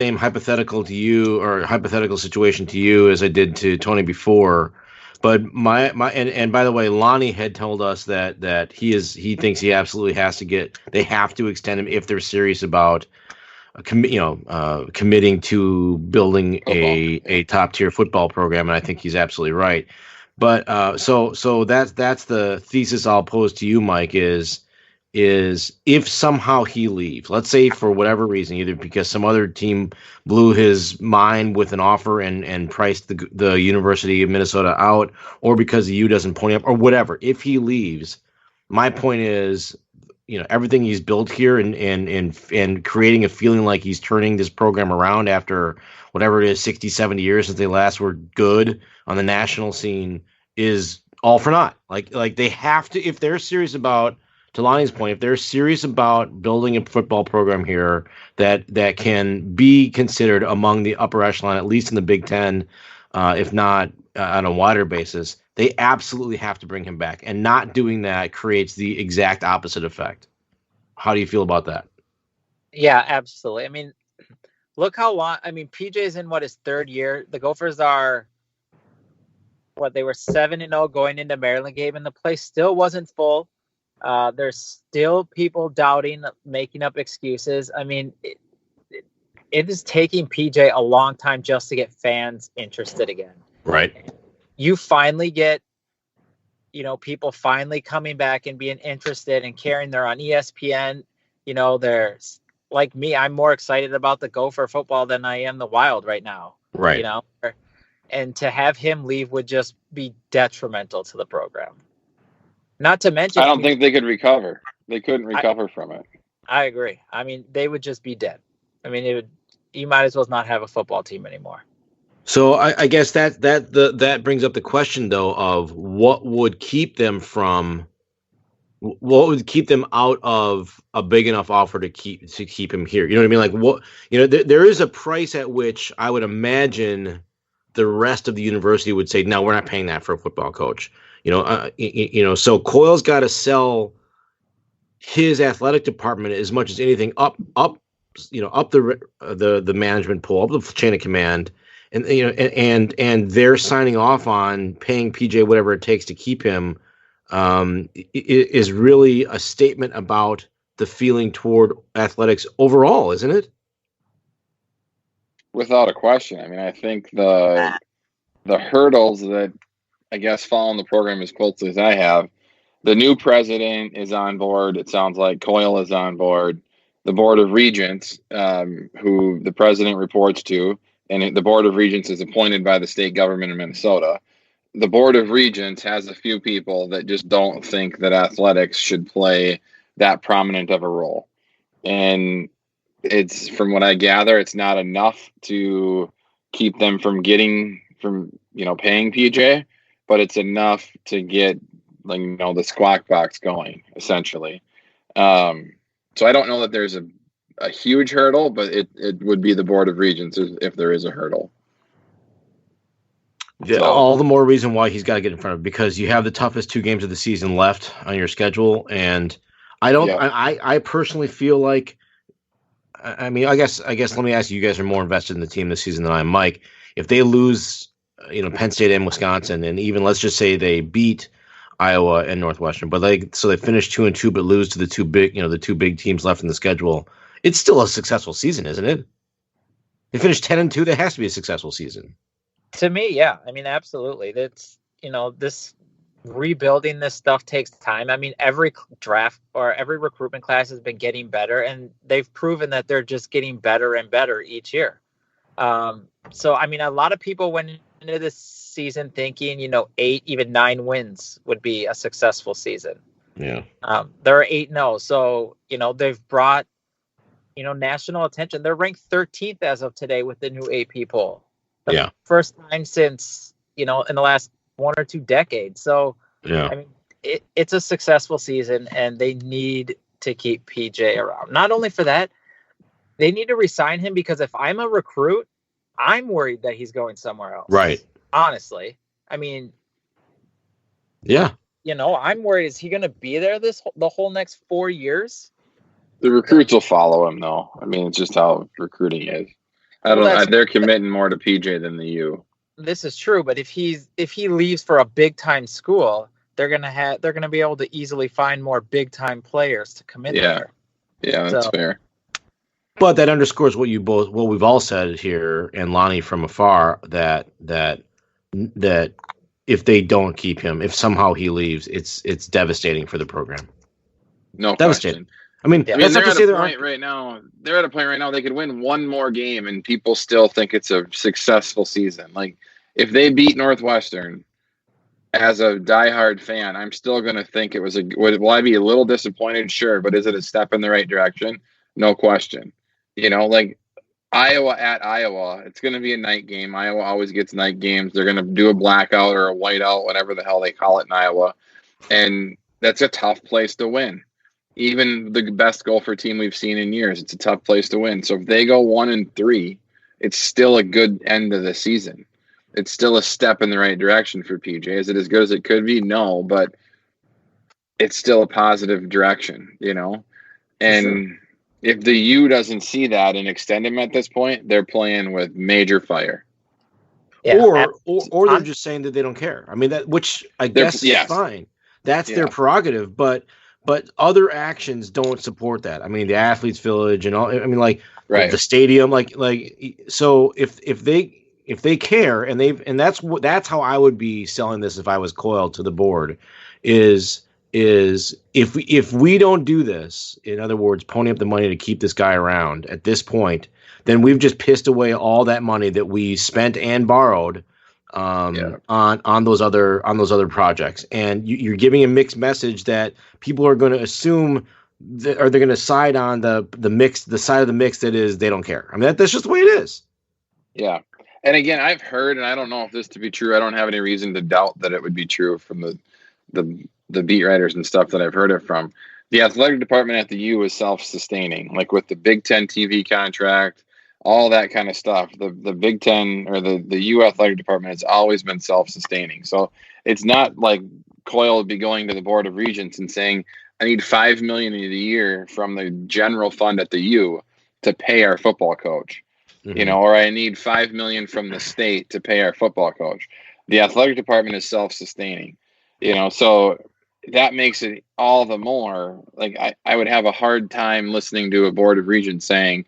same hypothetical to you or hypothetical situation to you as I did to Tony before. But and by the way, Lonnie had told us that he thinks he absolutely has to get they have to extend him if they're serious about committing to building Football. a top tier football program, and I think he's absolutely right. But so that's the thesis I'll pose to you, Mike. Is if somehow he leaves, let's say for whatever reason, either because some other team blew his mind with an offer and priced the University of Minnesota out, or because the U doesn't pony up, or whatever. If he leaves, my point is, everything he's built here and creating a feeling like he's turning this program around after whatever it is 60 70 years since they last were good on the national scene is all for naught. Like they have to, if they're serious about, to Lonnie's point, if they're serious about building a football program here that can be considered among the upper echelon, at least in the Big Ten, if not on a wider basis, they absolutely have to bring him back. And not doing that creates the exact opposite effect. How do you feel about that? Yeah, absolutely. I mean, look how long. I mean, PJ's in his third year. The Gophers are they were 7-0 going into Maryland game, and the place still wasn't full. There's still people doubting, making up excuses. I mean, it is taking PJ a long time just to get fans interested again. Right. You finally get, people finally coming back and being interested and caring. They're on ESPN. There's like me. I'm more excited about the Gopher football than I am the Wild right now. Right. And to have him leave would just be detrimental to the program. Not to mention, I don't think they could recover. They couldn't recover from it. I agree. I mean, they would just be dead. I mean, you might as well not have a football team anymore. So I guess that brings up the question though of what would keep them out of a big enough offer to keep him here. You know what I mean? Like what, there is a price at which I would imagine the rest of the university would say, no, we're not paying that for a football coach. So Coyle's got to sell his athletic department as much as anything up the management pool, up the chain of command, and they're signing off on paying PJ whatever it takes to keep him. Is really a statement about the feeling toward athletics overall, isn't it? Without a question. I mean, I think the hurdles that I guess following the program as closely as I have, the new president is on board. It sounds like Coyle is on board. The Board of Regents, who the president reports to, and the Board of Regents is appointed by the state government of Minnesota. The Board of Regents has a few people that just don't think that athletics should play that prominent of a role. And it's, from what I gather, it's not enough to keep them from paying PJ, but it's enough to get the squawk box going, essentially. So I don't know that there's a huge hurdle, but it would be the Board of Regents if there is a hurdle. So, all the more reason why he's got to get in front of it, because you have the toughest 2 games of the season left on your schedule, and I personally feel like, I mean, I guess let me ask you, you guys are more invested in the team this season than I am, Mike. If they lose, Penn State and Wisconsin, and even let's just say they beat Iowa and Northwestern, but they finish 2-2, but lose to the two big teams left in the schedule, it's still a successful season, isn't it? They finished 10-2. That has to be a successful season. To me, yeah. I mean, absolutely. That's, this rebuilding this stuff takes time. I mean, every draft or every recruitment class has been getting better, and they've proven that they're just getting better and better each year. So, I mean, a lot of people went into this season thinking, 8, even 9 wins would be a successful season. Yeah. They're 8-0. So, they've brought, national attention. They're ranked 13th as of today with the new AP poll. The first time since, in the last 1 or 2 decades. So, I mean, it's a successful season, and they need to keep PJ around. Not only for that, they need to resign him, because if I'm a recruit, I'm worried that he's going somewhere else. Right. Honestly. I mean, yeah. I'm worried, is he going to be there the whole next 4 years? The recruits will follow him, though. I mean, it's just how recruiting is. I don't. They're committing more to PJ than the U. This is true, but if he leaves for a big time school, they're gonna be able to easily find more big time players to commit there. Yeah, that's fair. But that underscores what we've all said here, and Lonnie from afar, that if they don't keep him, if somehow he leaves, it's devastating for the program. No devastating. Question. I mean, that's not to say they're right now. They're at a point right now they could win one more game and people still think it's a successful season. Like if they beat Northwestern, as a diehard fan, I'm still going to think it was will I be a little disappointed? Sure, but is it a step in the right direction? No question. Like Iowa at Iowa, it's going to be a night game. Iowa always gets night games. They're going to do a blackout or a whiteout, whatever the hell they call it in Iowa, and that's a tough place to win. Even the best Gopher team we've seen in years, it's a tough place to win. So if they go 1-3, it's still a good end of the season. It's still a step in the right direction for PJ. Is it as good as it could be? No, but it's still a positive direction, And sure. If the U doesn't see that and extend him at this point, they're playing with major fire. Yeah, or they're just saying that they don't care. I mean, which I guess is fine. That's their prerogative, but other actions don't support that. I mean, the Athletes Village and all. I mean, like the stadium, so if they care and that's how I would be selling this if I was Coyle to the board is if we don't do this, in other words, pony up the money to keep this guy around at this point, then we've just pissed away all that money that we spent and borrowed on those other projects, and you're giving a mixed message that people are going to assume that, or they're going to side on the side of the mix that is they don't care. I mean that's just the way it is. Yeah, and again, I've heard, and I don't know if this to be true. I don't have any reason to doubt that it would be true from the beat writers and stuff that I've heard it from. The athletic department at the U is self-sustaining, like with the Big Ten TV contract, all that kind of stuff. The Big Ten or the U athletic department has always been self-sustaining. So it's not like Coyle would be going to the Board of Regents and saying, I need $5 million a year from the general fund at the U to pay our football coach, or I need $5 million from the state to pay our football coach. The athletic department is self-sustaining, so that makes it all the more like I would have a hard time listening to a Board of Regents saying,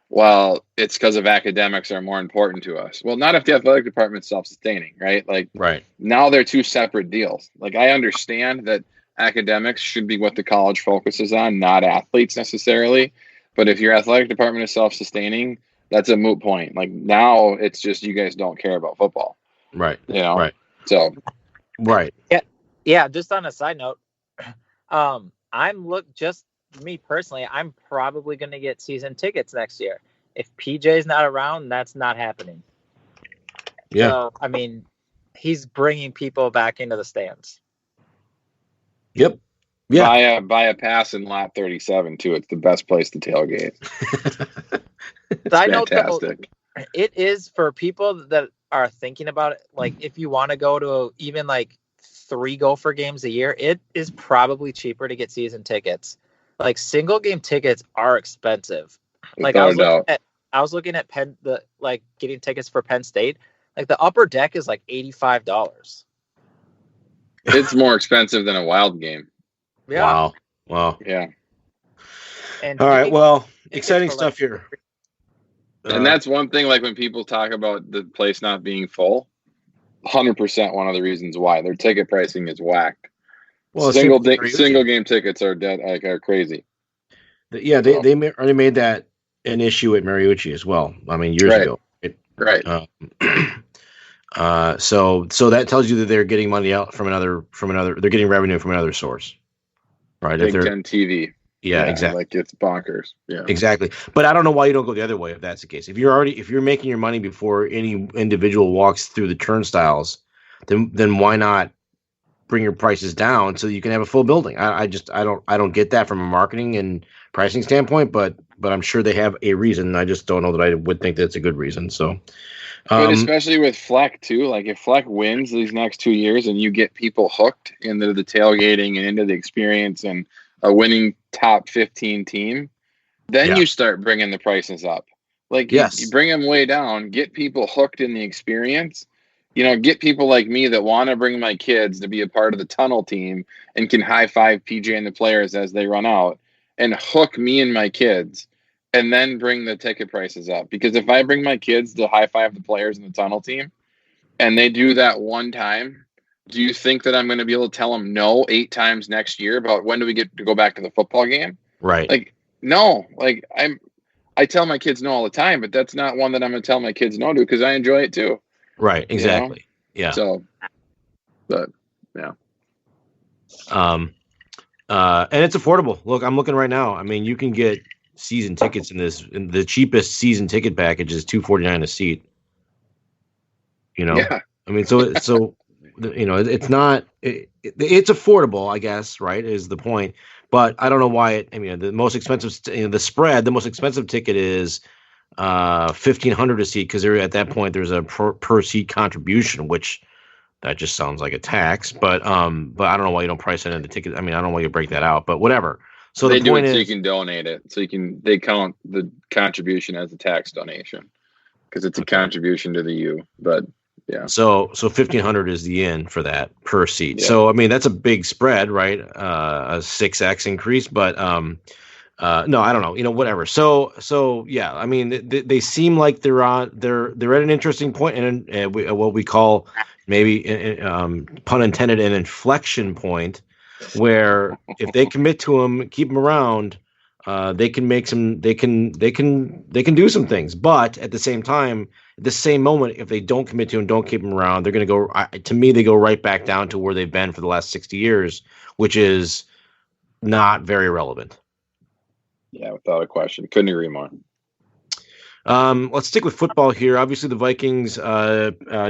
well, it's because of academics are more important to us. Well, not if the athletic department's self-sustaining, right? Like, now they're two separate deals. Like, I understand that academics should be what the college focuses on, not athletes necessarily. But if your athletic department is self-sustaining, that's a moot point. Like, now it's just you guys don't care about football. Right. Right. So. Right. Yeah. Just on a side note, me personally, I'm probably going to get season tickets next year. If PJ's not around, that's not happening. Yeah. So, I mean, he's bringing people back into the stands. Yep. Yeah. Buy a pass in lot 37 too. It's the best place to tailgate. It's fantastic. It is for people that are thinking about it. Like, if you want to go to even like 3 Gopher games a year, it is probably cheaper to get season tickets. Like, single game tickets are expensive. Like, I was looking at getting tickets for Penn State. Like, the upper deck is like $85. It's more expensive than a Wild game. Yeah. Wow. Yeah. And all right. Well, exciting stuff here. And that's one thing. Like, when people talk about the place not being full, 100% one of the reasons why their ticket pricing is whacked. Well, single game tickets are dead, are crazy. Yeah, they already made that an issue at Mariucci as well. I mean, years ago. Right. So that tells you that they're getting money out from another. They're getting revenue from another source, right? Big Ten TV. Yeah, exactly. Like, it's bonkers. Yeah, exactly. But I don't know why you don't go the other way if that's the case. If you're making your money before any individual walks through the turnstiles, then why not bring your prices down so you can have a full building? I don't get that from a marketing and pricing standpoint, but I'm sure they have a reason. I just don't know that I would think that's a good reason. So, but especially with Fleck too, like if Fleck wins these next 2 years and you get people hooked into the tailgating and into the experience and a winning top 15 team, then you start bringing the prices up. Like you Yes. bring them way down, get people hooked in the experience. Get people like me that want to bring my kids to be a part of the tunnel team and can high five PJ and the players as they run out, and hook me and my kids, and then bring the ticket prices up. Because if I bring my kids to high five the players in the tunnel team and they do that one time, do you think that I'm going to be able to tell them no 8 times next year about when do we get to go back to the football game? Right. Like, no. Like, I tell my kids no all the time, but that's not one that I'm going to tell my kids no to because I enjoy it too. Right. Exactly. Yeah. So, but yeah. And it's affordable. Look, I'm looking right now. I mean, you can get season tickets in the cheapest season ticket package is $249 a seat. Yeah. I mean, so it's not, it's affordable, I guess, right, is the point. But I don't know why the most expensive, the most expensive ticket is $1,500 a seat because at that point there's a per seat contribution, which that just sounds like a tax. But I don't know why you don't price it in the ticket. I mean, I don't know why you break that out, but whatever. So they the do point it so is, you can donate it. So they count the contribution as a tax donation because it's a contribution to the U. But yeah. So $1,500 is the in for that per seat. Yeah. So I mean that's a big spread, right? A 6x increase, but no, I don't know. Whatever. So yeah, I mean they seem like they're at an interesting point and what we call maybe pun intended an inflection point where if they commit to them, keep them around, they can make some they can do some things, but at the same time, at the same moment, if they don't commit to him, don't keep him around, they're going to go. To me, they go right back down to where they've been for the last 60 years, which is not very relevant. Yeah, without a question, couldn't agree more. Let's stick with football here. Obviously, the Vikings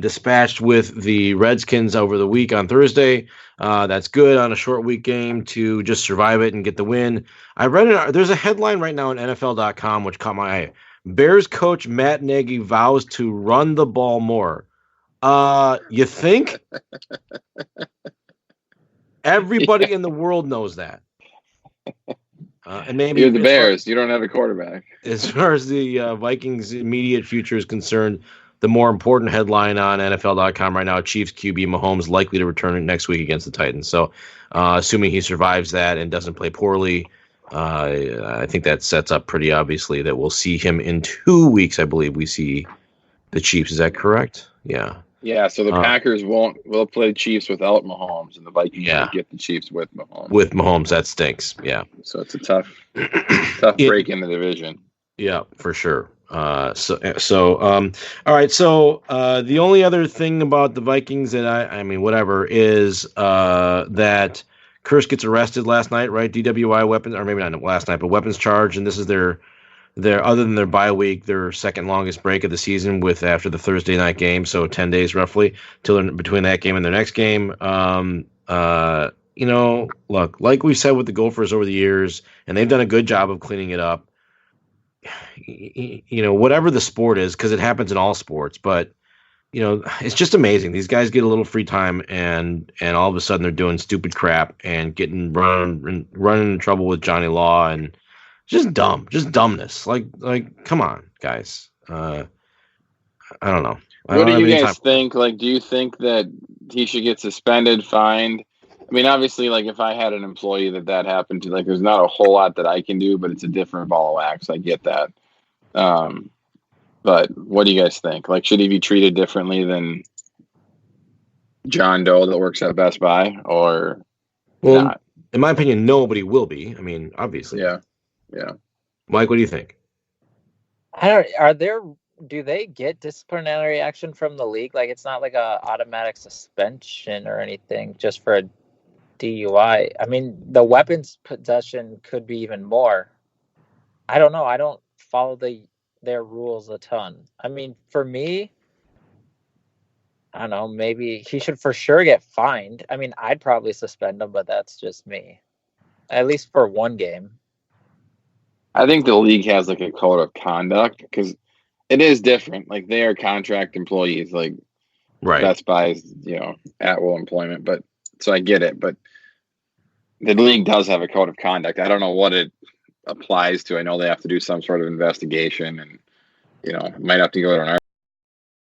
dispatched with the Redskins over the week on Thursday. That's good on a short week game to just survive it and get the win. I read it. There's a headline right now on NFL.com which caught my eye. Bears coach Matt Nagy vows to run the ball more. You think? Everybody in the world knows that. And maybe you're the Bears. You don't have a quarterback. As far as the Vikings' immediate future is concerned, the more important headline on NFL.com right now: Chiefs QB Mahomes likely to return next week against the Titans. So, assuming he survives that and doesn't play poorly, I think that sets up pretty obviously that we'll see him in 2 weeks. I believe we see the Chiefs. Is that correct? Yeah. Yeah, so the Packers will play Chiefs without Mahomes, and the Vikings will get the Chiefs with Mahomes. With Mahomes, that stinks. Yeah. So it's a tough break in the division. Yeah, for sure. All right. So the only other thing about the Vikings that I mean, whatever, is that Kursk gets arrested last night, right? DWI weapons, or maybe not last night, but weapons charge, and this is their other than their bye week, their second longest break of the season after the Thursday night game, so 10 days roughly till between that game and their next game. Look, like we've said with the Gophers over the years, and they've done a good job of cleaning it up. Whatever the sport is, because it happens in all sports, but it's just amazing. These guys get a little free time, and all of a sudden they're doing stupid crap and running into trouble with Johnny Law and. Just dumbness. Like, come on, guys. I don't know. What do you guys think? Like, do you think that he should get suspended, fined? I mean, obviously, like, if I had an employee that happened to, like, there's not a whole lot that I can do, but it's a different ball of wax. I get that. But what do you guys think? Like, should he be treated differently than John Doe that works at Best Buy, or not? In my opinion, nobody will be. I mean, obviously. Yeah. Yeah. Mike, what do you think? Do they get disciplinary action from the league? Like, it's not like a automatic suspension or anything just for a DUI. I mean, the weapons possession could be even more. I don't know. I don't follow their rules a ton. I mean, for me, I don't know, maybe he should for sure get fined. I mean, I'd probably suspend him, but that's just me. At least for one game. I think the league has like a code of conduct because it is different. Like, they are contract employees, like right. Best Buy's, at will employment. But so I get it. But the league does have a code of conduct. I don't know what it applies to. I know they have to do some sort of investigation and might have to go to an